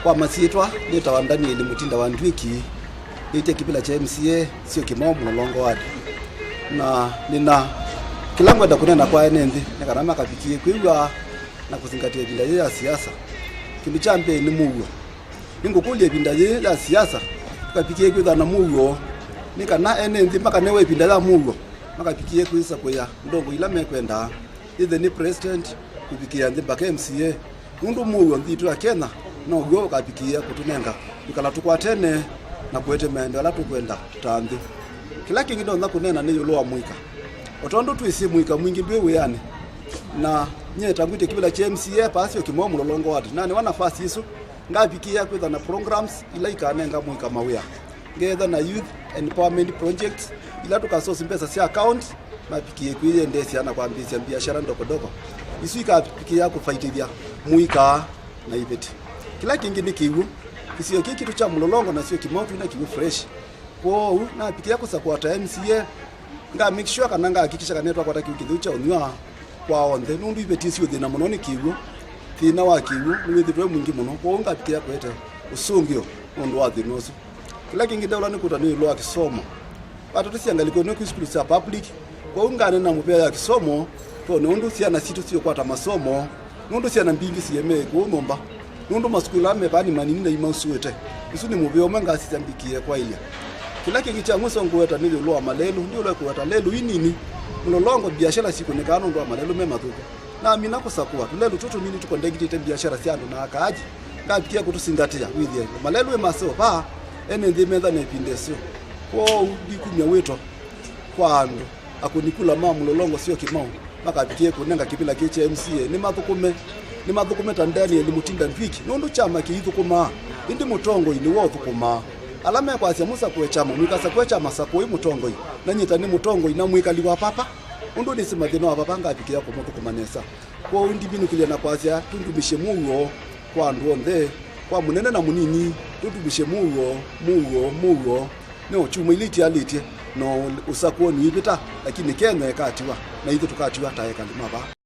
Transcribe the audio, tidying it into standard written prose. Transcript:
Kwa masitwa nita wandani ili Mutinda wa Ndwiki nite kipila cha MCA sio Kimomo Mlolongo wadi. Na nina kilango da kunena kwa enendi nikarama kapikie kwigwa na kuzingatia binda ya siasa. Kindu chambe ni mugo. Ningo kulie binda ya siasa kapikie kwigwa na mugo nikana enendi maka newe binda ya mugo maka pikie kwisa kwa ndongo ila mekwenda either ni president kupikia ndi baka MCA mundu mugo nditu akena no go kapikia kutunenga ikala tukwatene na kuete mende ala tukwenda tandi kila kingi ndo kunena ni yulo wa muika otondo tuisi muika mwingi mbiwe yani na nyeta ngwite kibila cha MCA pasio Kimomo Mlolongo wadi nani wana nafasi hizo ngapikia kwetha na programs ila ikanenga muika mawia ngetha na youth empowerment projects ila tukasosi mpesa si account mapikie kwiye ndesi ana kwambia biashara ndoko isu ikapikia kufaitidia muika na ibeti kila kingi ni kiwu kisio kitu cha Mlolongo na sio Kimomo na kiwu fresh kwa na pikia kusakwata MCA nga make sure kananga hakikisha kanetwa kwata kiwu cha unywa kwa onde nundu ibeti sio thina muno ni kiwu thina wa kiwu ni withitwe mwingi muno kwa nga pikia kwete usungio nundu wa thinoso kila kingi ndawla ni kutani lo akisomo watu tusiangaliko no school za public kwa ungane na mupea ya kisomo to nundu siana situ sio kwata masomo nundu siana mbingi siyeme ko ngomba nundu maskula mebani manini na imausuete isu ni mubeo manga sitambikie kwa ile kila kingi cha muso ngweta nili lo amalelu ndio lo kwata lelu inini Mlolongo biashara siku nekano ndo amalelu mema tuko na mina kusakua tulelu tutu nini tuko ndegite biashara siando na akaaji ngapikia kutusingatia withie malelu emaso ba ene ndimeza nepindesio kwa dikumya weto kwa ando akunikula mama Mlolongo sio Kimomo maka apikie kunenga kipila kiche MCA ni mathukume tandani eli Mutinda Ndwiki nundu chama kiithukuma indi mutongo ini wo thukuma alame kwa sia musa kwe chama mwikasa kwe chama sako mutongo na nyita ni mutongo ina mwikali wa papa undu ni simathino wa papa ngapikia ko muthukumanesa kwa undi binu kilia na kwa sia tundumishe mugo kwa andu onthe kwa munene na munini tundumishe mugo no chuma iliti aliti no usakuo ni ibita lakini Kenya yakatiwa na hizo tukatiwa taeka maba